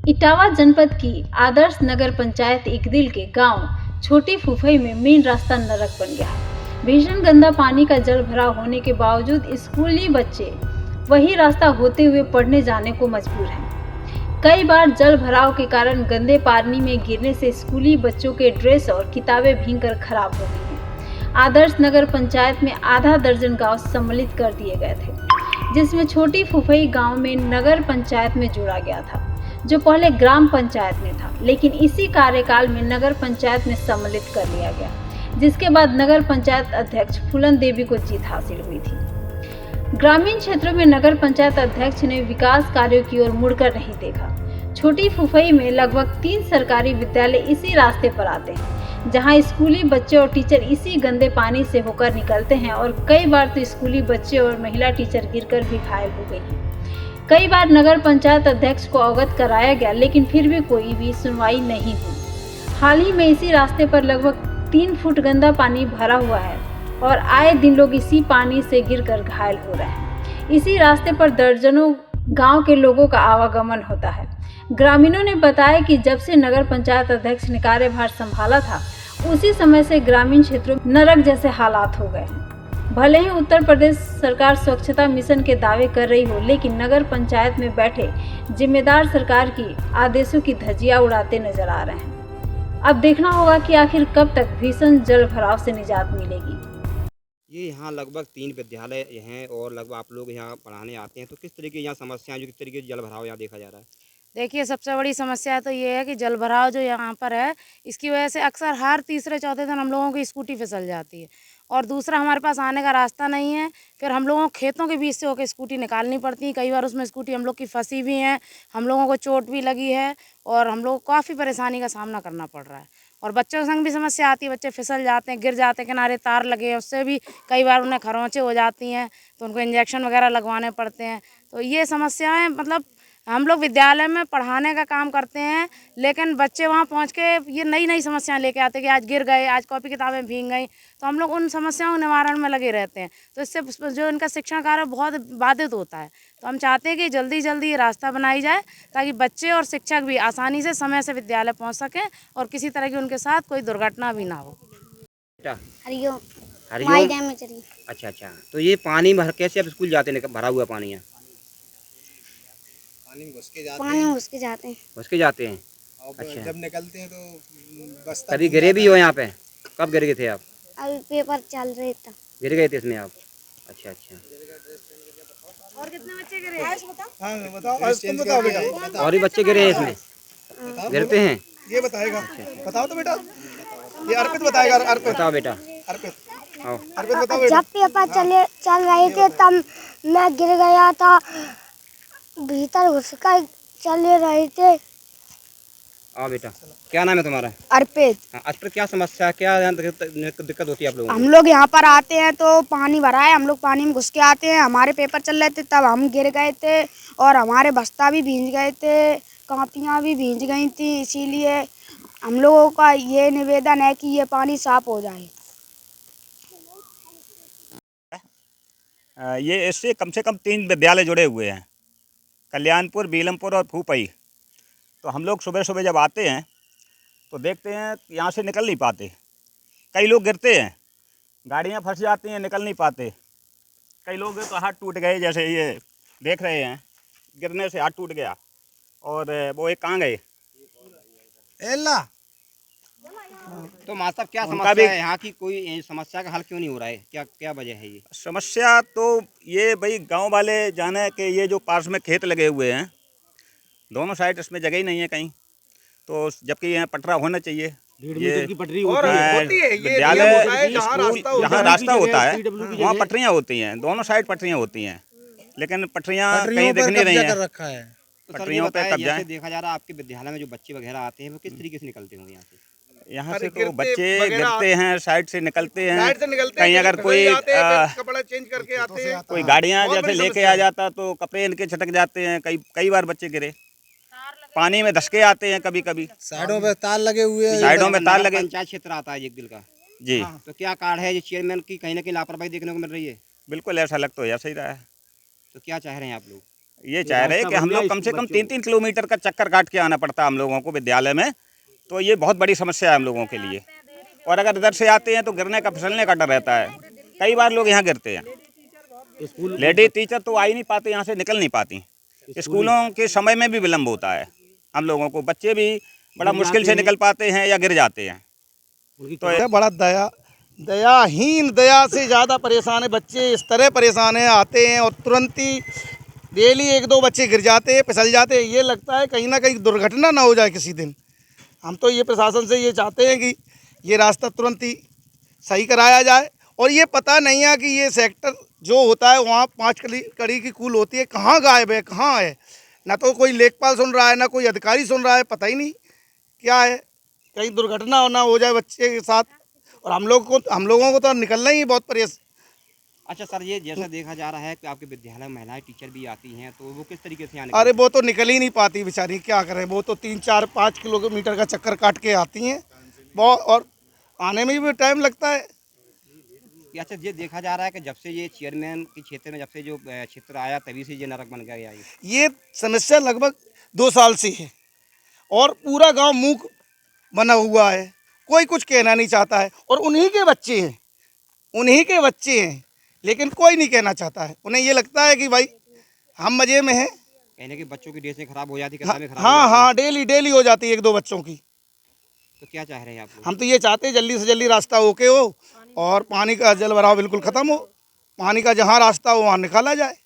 इटावा जनपद की आदर्श नगर पंचायत इकदिल के गांव छोटी फुफई में मेन रास्ता नरक बन गया है। भीषण गंदा पानी का जल भरा होने के बावजूद स्कूली बच्चे वही रास्ता होते हुए पढ़ने जाने को मजबूर हैं। कई बार जल भराव के कारण गंदे पानी में गिरने से स्कूली बच्चों के ड्रेस और किताबें भीगकर खराब हो गई हैं। आदर्श नगर पंचायत में आधा दर्जन गांव सम्मिलित कर दिए गए थे, जिसमें छोटी फुफई गांव में नगर पंचायत में जोड़ा गया था, जो पहले ग्राम पंचायत में था, लेकिन इसी कार्यकाल में नगर पंचायत में सम्मिलित कर लिया गया, जिसके बाद नगर पंचायत अध्यक्ष फूलन देवी को जीत हासिल हुई थी। ग्रामीण क्षेत्रों में नगर पंचायत अध्यक्ष ने विकास कार्यों की ओर मुड़कर नहीं देखा। छोटी फुफई में लगभग 3 सरकारी विद्यालय इसी रास्ते पर आते हैं, जहां स्कूली बच्चे और टीचर इसी गंदे पानी से होकर निकलते हैं और कई बार तो स्कूली बच्चे और महिला टीचर गिरकर भी घायल हो गई हैं। कई बार नगर पंचायत अध्यक्ष को अवगत कराया गया, लेकिन फिर भी कोई भी सुनवाई नहीं हुई। हाल ही में इसी रास्ते पर लगभग 3 फुट गंदा पानी भरा हुआ है और आए दिन लोग इसी पानी से गिरकर घायल हो रहे हैं। इसी रास्ते पर दर्जनों गांव के लोगों का आवागमन होता है। ग्रामीणों ने बताया कि जब से नगर पंचायत अध्यक्ष ने कार्यभार संभाला था, उसी समय से ग्रामीण क्षेत्रों में नरक जैसे हालात हो गए हैं। भले ही उत्तर प्रदेश सरकार स्वच्छता मिशन के दावे कर रही हो, लेकिन नगर पंचायत में बैठे जिम्मेदार सरकार की आदेशों की धज्जियां उड़ाते नजर आ रहे हैं। अब देखना होगा कि आखिर कब तक भीषण जल भराव से निजात मिलेगी। ये यहाँ लगभग 3 विद्यालय हैं और लगभग आप लोग यहाँ पढ़ाने आते हैं, तो किस तरीके यहाँ समस्याएं जो किस तरीके से जल भराव यहाँ देखा जा रहा है? देखिए, सबसे बड़ी समस्या तो ये है कि जल भराव जो यहाँ पर है, इसकी वजह से अक्सर हर तीसरे चौथे दिन हम लोगों की स्कूटी फिसल जाती है और दूसरा हमारे पास आने का रास्ता नहीं है। फिर हम लोगों को खेतों के बीच से होकर स्कूटी निकालनी पड़ती है। कई बार उसमें स्कूटी हम लोग की फंसी भी हैं, हम लोगों को चोट भी लगी है और हम लोग को काफ़ी परेशानी का सामना करना पड़ रहा है। और बच्चों के संग भी समस्या आती है, बच्चे फिसल जाते हैं, गिर जाते हैं, किनारे तार लगे हैं, उससे भी कई बार उन्हें खरोंचे हो जाती हैं, तो उनको इंजेक्शन वगैरह लगवाने पड़ते हैं। तो ये समस्याएँ मतलब हम लोग विद्यालय में पढ़ाने का काम करते हैं, लेकिन बच्चे वहाँ पहुँच के ये नई नई समस्याएं लेके आते हैं कि आज गिर गए, आज कॉपी किताबें भीग गई, तो हम लोग उन समस्याओं के निवारण में लगे रहते हैं। तो इससे जो इनका शिक्षण कार्य बहुत बाधित होता है। तो हम चाहते हैं कि जल्दी जल्दी ये रास्ता बनाई जाए, ताकि बच्चे और शिक्षक भी आसानी से समय से विद्यालय पहुँच सकें और किसी तरह की उनके साथ कोई दुर्घटना भी ना हो। हरिओम। अच्छा, अच्छा, तो ये पानी भर कैसे आप स्कूल जाते हैं? भरा हुआ पानी है, पानी में घुस के जाते हैं। और अच्छा, जब निकलते हैं तो बस्ता कभी गिरे भी हो यहाँ पे? कब गिर गए थे आप? अभी पेपर चल रहे था। गिर गए थे इसमें आप? अच्छा। और कितने बच्चे गिरे? हाँ बताओ, तुम बताओ बेटा। और भी बच्चे गिरे हैं इसमें? गिरते हैं? ये बताएगा। बताओ तो बेटा, ये अर्पित बताएगा। अर्पित बताओ बेटा। अर्पित आओ। अर्पित बताओ बेटा। जब पेपर चल रहे थे तब मैं गिर गया था, भीतर घुसकर चले रहे थे। आओ बेटा, क्या नाम है तुम्हारा? अर्पित। हाँ, अर्पित, क्या समस्या, क्या यहाँ दिक्कत होती है आप लोगों को? हम लोग यहाँ पर आते हैं तो पानी भरा है, हम लोग पानी में घुस के आते हैं। हमारे पेपर चल रहे थे तब हम गिर गए थे और हमारे बस्ता भी भींज गए थे, कॉपियाँ भी भींज गई थी। इसीलिए हम लोगों का ये निवेदन है कि ये पानी साफ हो जाए। ये इससे कम से कम 3 विद्यालय जुड़े हुए हैं, कल्याणपुर, बीलमपुर और फूपई। तो हम लोग सुबह सुबह जब आते हैं तो देखते हैं यहाँ से निकल नहीं पाते। कई लोग गिरते हैं, गाड़ियाँ फंस जाती हैं, निकल नहीं पाते। कई लोग तो हाथ टूट गए, जैसे ये देख रहे हैं, गिरने से हाथ टूट गया। और वो एक कहाँ गए? एला। तो मास्टर, क्या समस्या है यहाँ की? कोई समस्या का हल क्यों नहीं हो रहा है? क्या वजह है ये समस्या? तो ये भाई गांव वाले जाने कि ये जो पास में खेत लगे हुए हैं, दोनों साइड इसमें जगह ही नहीं है कहीं, तो जबकि यहाँ पटरा होना चाहिए। 1.5 मीटर की पटरी होती है। विद्यालय जहाँ रास्ता होता है वहाँ पटरियाँ होती हैं, दोनों साइड पटरियाँ होती हैं, लेकिन पटरियाँ कहीं दिख नहीं रही हैं। पटरियों पे कब्जा देखा जा रहा है। आपके विद्यालय में जो बच्चे वगैरह आते हैं वो किस तरीके से निकलते होंगे यहाँ से? यहाँ से तो बच्चे गिरते हैं, साइड से निकलते हैं। कहीं अगर कोई कपड़ा चेंज करके आते हैं, कोई गाड़ियाँ जैसे लेके आ जाता तो कपड़े इनके छटक जाते हैं। कई बार बच्चे गिरे, पानी में धसके आते हैं। कभी कभी साइडों में तार लगे हुए हैं। साइडों में तार लगे। पंचायत क्षेत्र आता है एक दिल का जी। तो क्या कार्ड है? ये चेयरमैन की कहीं ना कहीं लापरवाही देखने को मिल रही है। बिल्कुल ऐसा लग तो ऐसा ही रहा है। तो क्या चाह रहे हैं आप लोग? ये चाह रहे हैं कि हम लोग कम से कम 3-3 किलोमीटर का चक्कर काट के आना पड़ता है हम लोगों को विद्यालय में। तो ये बहुत बड़ी समस्या है हम लोगों के लिए। और अगर इधर से आते हैं तो गिरने का, फिसलने का डर रहता है। कई बार लोग यहाँ गिरते हैं। लेडीज टीचर तो आ ही नहीं पाते, यहाँ से निकल नहीं पाती। स्कूलों के समय में भी विलम्ब होता है हम लोगों को। बच्चे भी बड़ा मुश्किल से निकल पाते हैं या गिर जाते हैं। तो बड़ा दयाहीन, दया से ज़्यादा परेशान है बच्चे। इस तरह परेशान है, आते हैं और तुरंत ही डेली 1-2 बच्चे गिर जाते हैं, फिसल जाते हैं। ये लगता है कहीं ना कहीं दुर्घटना ना हो जाए किसी दिन। हम तो ये प्रशासन से ये चाहते हैं कि ये रास्ता तुरंत ही सही कराया जाए। और ये पता नहीं है कि ये सेक्टर जो होता है वहाँ 5 कड़ी की कूल होती है, कहाँ गायब है, कहाँ है। ना तो कोई लेखपाल सुन रहा है, ना कोई अधिकारी सुन रहा है, पता ही नहीं क्या है। कहीं दुर्घटना ना हो जाए बच्चे के साथ। और हम लोगों को तो निकलना ही बहुत परेशान। अच्छा सर, ये जैसा देखा जा रहा है कि आपके विद्यालय में महिलाएं टीचर भी आती हैं, तो वो किस तरीके से आने? अरे वो तो निकल ही नहीं पाती बेचारी, क्या करें। वो तो 3-4-5 किलोमीटर का चक्कर काट के आती हैं बहुत, और आने में भी टाइम लगता है। अच्छा, ये देखा जा रहा है कि जब से ये चेयरमैन के क्षेत्र में जब से जो क्षेत्र आया तभी से ये नरक बन गया है। ये समस्या लगभग 2 साल से है और पूरा गांव मूक बना हुआ है। कोई कुछ कहना नहीं चाहता है। और उन्हीं के बच्चे हैं, लेकिन कोई नहीं कहना चाहता है। उन्हें ये लगता है कि भाई हम मज़े में हैं। कहने के बच्चों की ड्रेसें खराब हो जाती, हाँ किताबें खराब हो जाती। हाँ, डेली हो जाती है 1-2 बच्चों की। तो क्या चाह रहे हैं आप लोग? हम तो ये चाहते हैं जल्दी से जल्दी रास्ता ओके हो और पानी का जल भराव बिल्कुल ख़त्म हो। पानी का जहाँ रास्ता हो वहाँ निकाला जाए।